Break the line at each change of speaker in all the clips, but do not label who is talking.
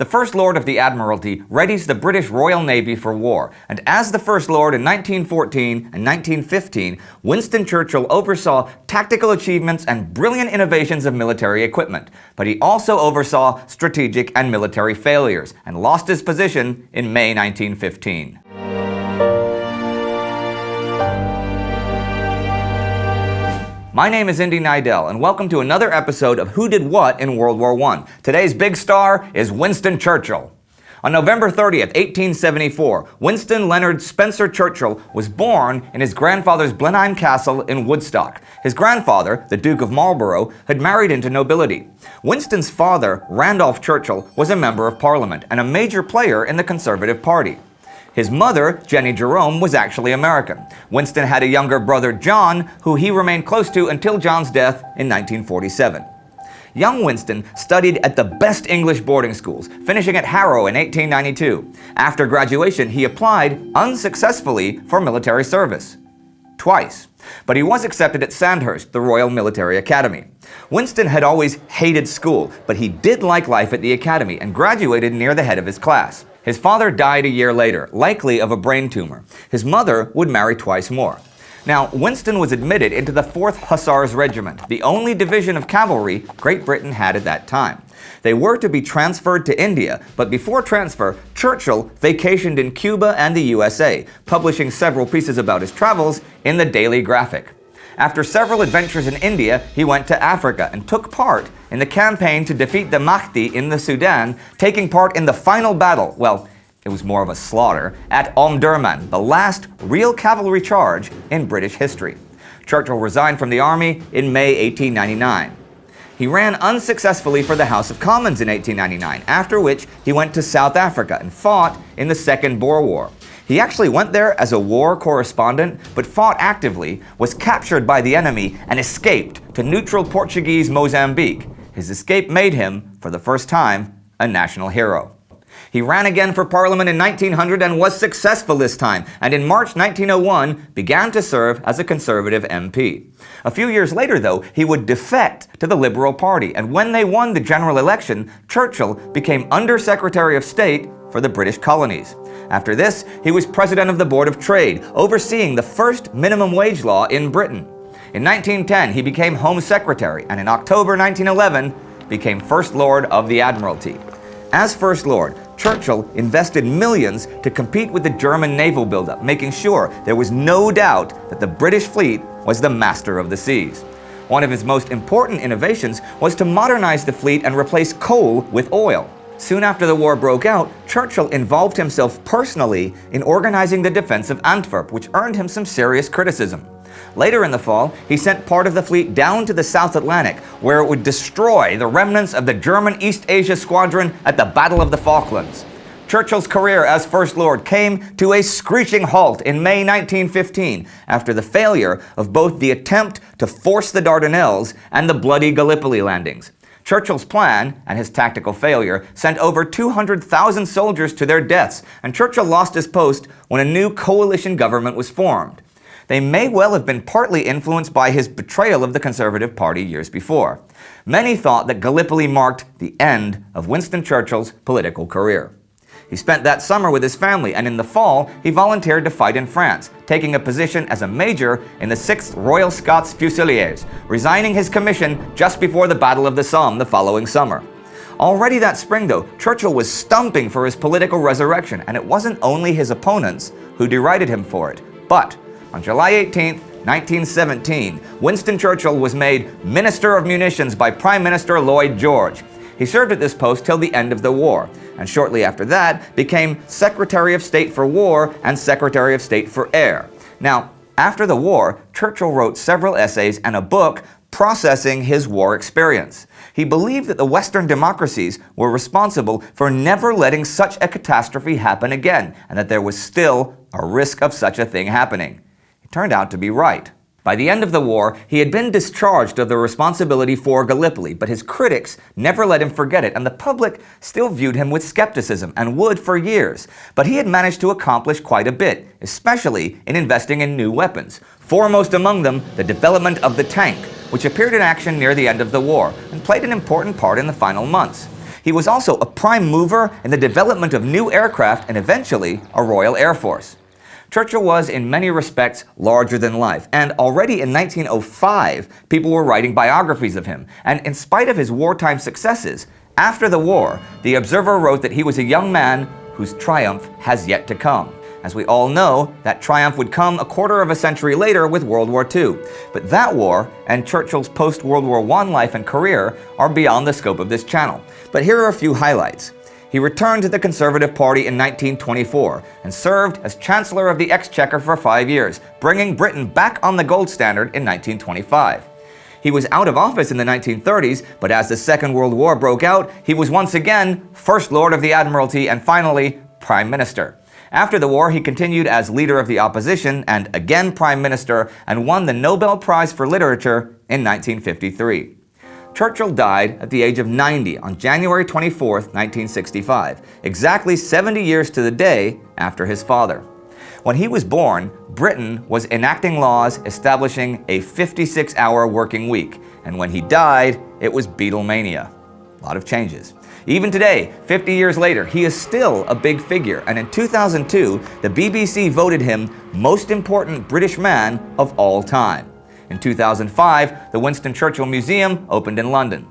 The First Lord of the Admiralty readies the British Royal Navy for war, and as the First Lord in 1914 and 1915, Winston Churchill oversaw tactical achievements and brilliant innovations of military equipment, but he also oversaw strategic and military failures, and lost his position in May 1915. My name is Indy Nidell, and welcome to another episode of Who Did What in World War I. Today's big star is Winston Churchill. On November 30th, 1874, Winston Leonard Spencer Churchill was born in his grandfather's Blenheim Castle in Woodstock. His grandfather, the Duke of Marlborough, had married into nobility. Winston's father, Randolph Churchill, was a member of Parliament and a major player in the Conservative Party. His mother, Jenny Jerome, was actually American. Winston had a younger brother, John, who he remained close to until John's death in 1947. Young Winston studied at the best English boarding schools, finishing at Harrow in 1892. After graduation, he applied unsuccessfully for military service. Twice. But he was accepted at Sandhurst, the Royal Military Academy. Winston had always hated school, but he did like life at the academy and graduated near the head of his class. His father died a year later, likely of a brain tumor. His mother would marry twice more. Now, Winston was admitted into the 4th Hussars Regiment, the only division of cavalry Great Britain had at that time. They were to be transferred to India, but before transfer, Churchill vacationed in Cuba and the USA, publishing several pieces about his travels in the Daily Graphic. After several adventures in India, he went to Africa and took part in the campaign to defeat the Mahdi in the Sudan, taking part in the final battle, well, it was more of a slaughter, at Omdurman, the last real cavalry charge in British history. Churchill resigned from the army in May 1899. He ran unsuccessfully for the House of Commons in 1899, after which he went to South Africa and fought in the Second Boer War. He actually went there as a war correspondent, but fought actively, was captured by the enemy, and escaped to neutral Portuguese Mozambique. His escape made him, for the first time, a national hero. He ran again for Parliament in 1900 and was successful this time, and in March 1901 began to serve as a Conservative MP. A few years later, though, he would defect to the Liberal Party, and when they won the general election, Churchill became Under-Secretary of State for the British colonies. After this, he was President of the Board of Trade, overseeing the first minimum wage law in Britain. In 1910, he became Home Secretary, and in October 1911, became First Lord of the Admiralty. As First Lord, Churchill invested millions to compete with the German naval buildup, making sure there was no doubt that the British fleet was the master of the seas. One of his most important innovations was to modernize the fleet and replace coal with oil. Soon after the war broke out, Churchill involved himself personally in organizing the defense of Antwerp, which earned him some serious criticism. Later in the fall, he sent part of the fleet down to the South Atlantic, where it would destroy the remnants of the German East Asia Squadron at the Battle of the Falklands. Churchill's career as First Lord came to a screeching halt in May 1915, after the failure of both the attempt to force the Dardanelles and the bloody Gallipoli Landings. Churchill's plan, and his tactical failure, sent over 200,000 soldiers to their deaths, and Churchill lost his post when a new coalition government was formed. They may well have been partly influenced by his betrayal of the Conservative Party years before. Many thought that Gallipoli marked the end of Winston Churchill's political career. He spent that summer with his family, and in the fall, he volunteered to fight in France, taking a position as a major in the 6th Royal Scots Fusiliers, resigning his commission just before the Battle of the Somme the following summer. Already that spring, though, Churchill was stumping for his political resurrection, and it wasn't only his opponents who derided him for it. But on July 18, 1917, Winston Churchill was made Minister of Munitions by Prime Minister Lloyd George. He served at this post till the end of the war, and shortly after that became Secretary of State for War and Secretary of State for Air. Now, after the war, Churchill wrote several essays and a book processing his war experience. He believed that the Western democracies were responsible for never letting such a catastrophe happen again, and that there was still a risk of such a thing happening. It turned out to be right. By the end of the war, he had been discharged of the responsibility for Gallipoli, but his critics never let him forget it, and the public still viewed him with skepticism, and would for years. But he had managed to accomplish quite a bit, especially in investing in new weapons. Foremost among them, the development of the tank, which appeared in action near the end of the war, and played an important part in the final months. He was also a prime mover in the development of new aircraft and eventually a Royal Air Force. Churchill was, in many respects, larger than life, and already in 1905, people were writing biographies of him. And in spite of his wartime successes, after the war, the Observer wrote that he was a young man whose triumph has yet to come. As we all know, that triumph would come a quarter of a century later with World War II. But that war, and Churchill's post-World War I life and career, are beyond the scope of this channel. But here are a few highlights. He returned to the Conservative Party in 1924 and served as Chancellor of the Exchequer for 5 years, bringing Britain back on the gold standard in 1925. He was out of office in the 1930s, but as the Second World War broke out, he was once again First Lord of the Admiralty and finally Prime Minister. After the war, he continued as Leader of the Opposition and again Prime Minister and won the Nobel Prize for Literature in 1953. Churchill died at the age of 90 on January 24, 1965, exactly 70 years to the day after his father. When he was born, Britain was enacting laws establishing a 56-hour working week, and when he died, it was Beatlemania. A lot of changes. Even today, 50 years later, he is still a big figure, and in 2002, the BBC voted him Most Important British Man of All Time. In 2005, the Winston Churchill Museum opened in London.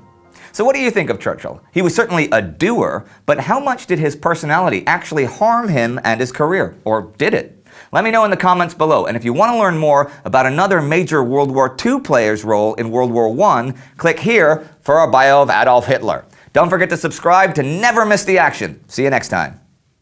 So what do you think of Churchill? He was certainly a doer, but how much did his personality actually harm him and his career? Or did it? Let me know in the comments below, and if you want to learn more about another major World War II player's role in World War I, click here for our bio of Adolf Hitler. Don't forget to subscribe to never miss the action. See you next time.